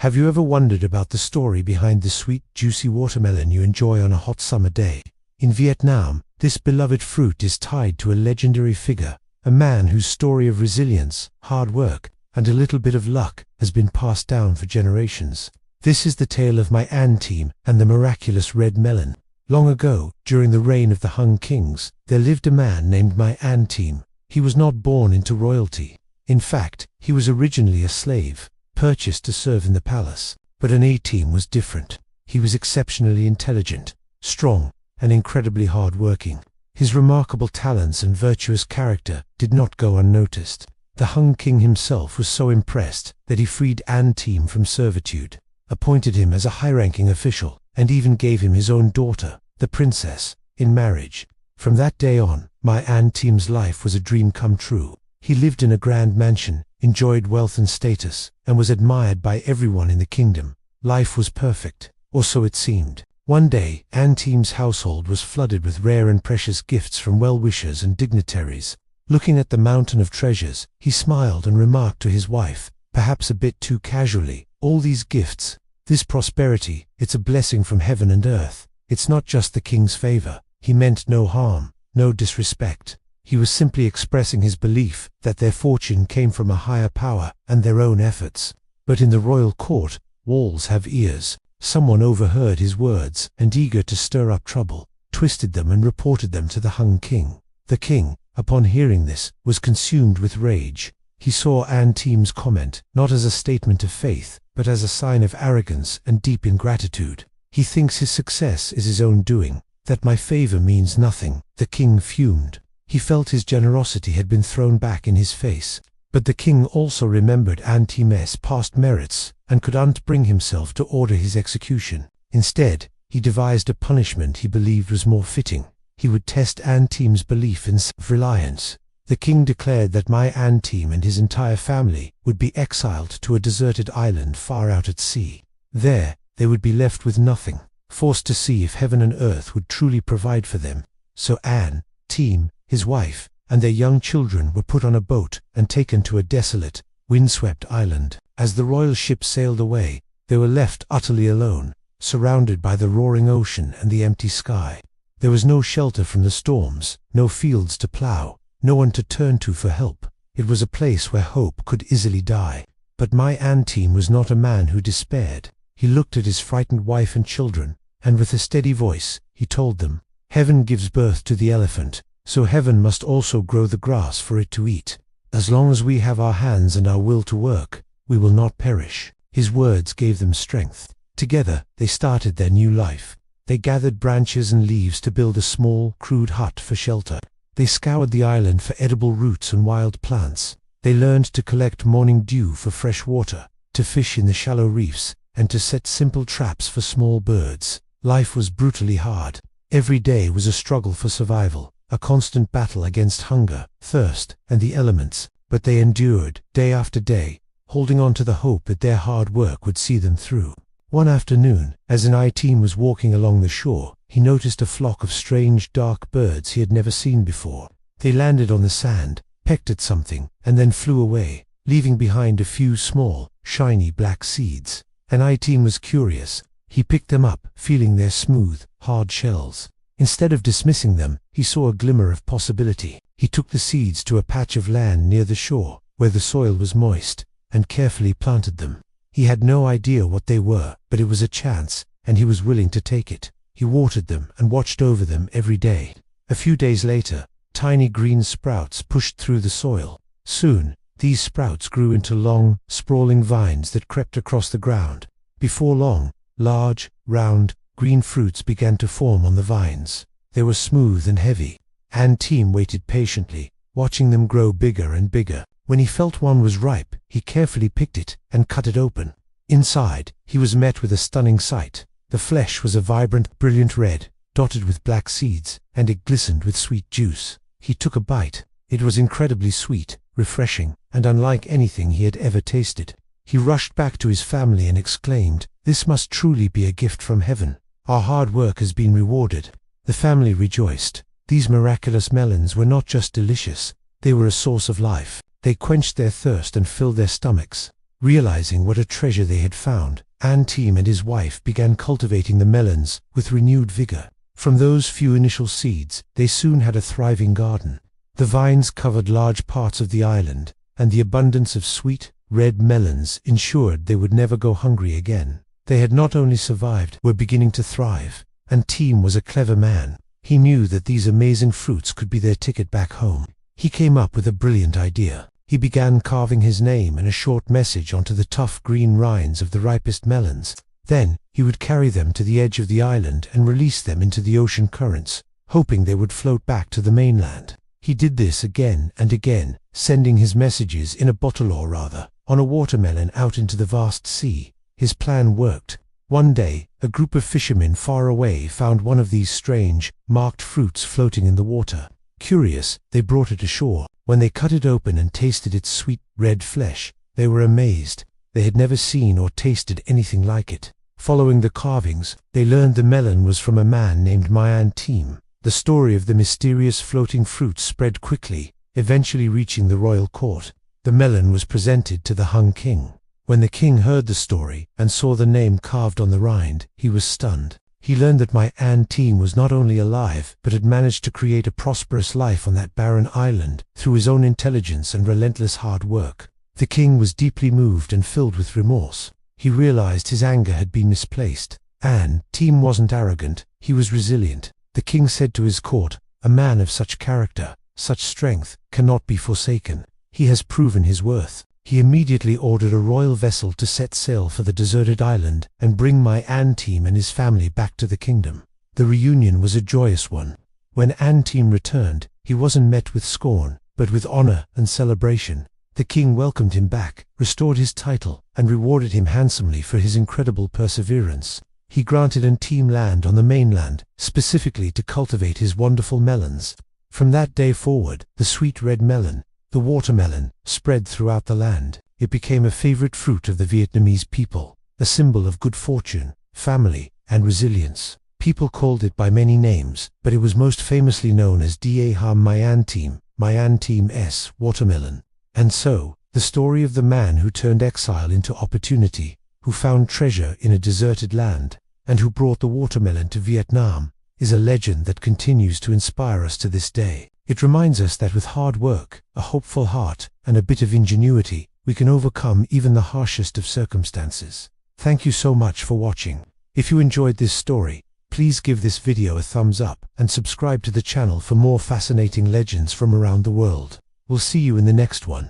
Have you ever wondered about the story behind the sweet, juicy watermelon you enjoy on a hot summer day? In Vietnam, this beloved fruit is tied to a legendary figure, a man whose story of resilience, hard work, and a little bit of luck has been passed down for generations. This is the tale of Mai An Tiêm and the miraculous red melon. Long ago, during the reign of the Hung kings, there lived a man named Mai An Tiêm. He was not born into royalty. In fact, he was originally a slave, purchased to serve in the palace. But an Tiêm was different. He was exceptionally intelligent, strong, and incredibly hard-working. His remarkable talents and virtuous character did not go unnoticed. The Hung king himself was so impressed that he freed An Tiêm from servitude, appointed him as a high-ranking official, and even gave him his own daughter, the princess, in marriage. From that day on, Mai An Tièm's life was a dream come true. He lived in a grand mansion, enjoyed wealth and status, and was admired by everyone in the kingdom. Life was perfect, or so it seemed. One day, An Tièm's household was flooded with rare and precious gifts from well-wishers and dignitaries. Looking at the mountain of treasures, he smiled and remarked to his wife, perhaps a bit too casually, "All these gifts, this prosperity, it's a blessing from heaven and earth. It's not just the king's favor." He meant no harm, no disrespect. He was simply expressing his belief that their fortune came from a higher power and their own efforts. But in the royal court, walls have ears. Someone overheard his words and, eager to stir up trouble, twisted them and reported them to the Hung king. The king, upon hearing this, was consumed with rage. He saw An Tièm's comment not as a statement of faith, but as a sign of arrogance and deep ingratitude. "He thinks his success is his own doing, that my favor means nothing." The king fumed. He felt his generosity had been thrown back in his face. But the king also remembered An Tièm's past merits and could not bring himself to order his execution. Instead, he devised a punishment he believed was more fitting. He would test An Tièm's belief in self-reliance. The king declared that Mai An Tiêm and his entire family would be exiled to a deserted island far out at sea. There, they would be left with nothing, forced to see if heaven and earth would truly provide for them. So An Tiêm, his wife, and their young children were put on a boat and taken to a desolate, windswept island. As the royal ship sailed away, they were left utterly alone, surrounded by the roaring ocean and the empty sky. There was no shelter from the storms, no fields to plow, no one to turn to for help. It was a place where hope could easily die. But Mai An Tiêm was not a man who despaired. He looked at his frightened wife and children, and with a steady voice, he told them, "Heaven gives birth to the elephant, so heaven must also grow the grass for it to eat. As long as we have our hands and our will to work, we will not perish." His words gave them strength. Together, they started their new life. They gathered branches and leaves to build a small, crude hut for shelter. They scoured the island for edible roots and wild plants. They learned to collect morning dew for fresh water, to fish in the shallow reefs, and to set simple traps for small birds. Life was brutally hard. Every day was a struggle for survival, a constant battle against hunger, thirst, and the elements. But they endured, day after day, holding on to the hope that their hard work would see them through. One afternoon, as An Tiêm was walking along the shore, he noticed a flock of strange, dark birds he had never seen before. They landed on the sand, pecked at something, and then flew away, leaving behind a few small, shiny black seeds. An Tiêm was curious. He picked them up, feeling their smooth, hard shells. Instead of dismissing them, he saw a glimmer of possibility. He took the seeds to a patch of land near the shore, where the soil was moist, and carefully planted them. He had no idea what they were, but it was a chance, and he was willing to take it. He watered them and watched over them every day. A few days later, tiny green sprouts pushed through the soil. Soon, these sprouts grew into long, sprawling vines that crept across the ground. Before long, large, round, green fruits began to form on the vines. They were smooth and heavy. An Tiêm waited patiently, watching them grow bigger and bigger. When he felt one was ripe, he carefully picked it and cut it open. Inside, he was met with a stunning sight. The flesh was a vibrant, brilliant red, dotted with black seeds, and it glistened with sweet juice. He took a bite. It was incredibly sweet, refreshing, and unlike anything he had ever tasted. He rushed back to his family and exclaimed, "This must truly be a gift from heaven. Our hard work has been rewarded." The family rejoiced. These miraculous melons were not just delicious, they were a source of life. They quenched their thirst and filled their stomachs. Realizing what a treasure they had found, An Tiêm and his wife began cultivating the melons with renewed vigor. From those few initial seeds, they soon had a thriving garden. The vines covered large parts of the island, and the abundance of sweet, red melons ensured they would never go hungry again. They had not only survived, were beginning to thrive, and Tiem was a clever man. He knew that these amazing fruits could be their ticket back home. He came up with a brilliant idea. He began carving his name and a short message onto the tough green rinds of the ripest melons. Then, he would carry them to the edge of the island and release them into the ocean currents, hoping they would float back to the mainland. He did this again and again, sending his messages in a bottle or rather, on a watermelon out into the vast sea. His plan worked. One day, a group of fishermen far away found one of these strange, marked fruits floating in the water. Curious, they brought it ashore. When they cut it open and tasted its sweet, red flesh, they were amazed. They had never seen or tasted anything like it. Following the carvings, they learned the melon was from a man named Mai An Tiêm. The story of the mysterious floating fruit spread quickly, eventually reaching the royal court. The melon was presented to the Hung king. When the king heard the story and saw the name carved on the rind, he was stunned. He learned that Mai An Tiêm was not only alive, but had managed to create a prosperous life on that barren island through his own intelligence and relentless hard work. The king was deeply moved and filled with remorse. He realized his anger had been misplaced. An Tiêm wasn't arrogant, he was resilient. The king said to his court, "A man of such character, such strength, cannot be forsaken. He has proven his worth." He immediately ordered a royal vessel to set sail for the deserted island and bring Mai An Tiêm and his family back to the kingdom. The reunion was a joyous one. When An Tiêm returned, he wasn't met with scorn, but with honor and celebration. The king welcomed him back, restored his title, and rewarded him handsomely for his incredible perseverance. He granted An Tiêm land on the mainland, specifically to cultivate his wonderful melons. From that day forward, the sweet red melon, the watermelon, spread throughout the land. It became a favorite fruit of the Vietnamese people, a symbol of good fortune, family, and resilience. People called it by many names, but it was most famously known as Mai An Tiêm watermelon. And so, the story of the man who turned exile into opportunity, who found treasure in a deserted land, and who brought the watermelon to Vietnam, is a legend that continues to inspire us to this day. It reminds us that with hard work, a hopeful heart, and a bit of ingenuity, we can overcome even the harshest of circumstances. Thank you so much for watching. If you enjoyed this story, please give this video a thumbs up and subscribe to the channel for more fascinating legends from around the world. We'll see you in the next one.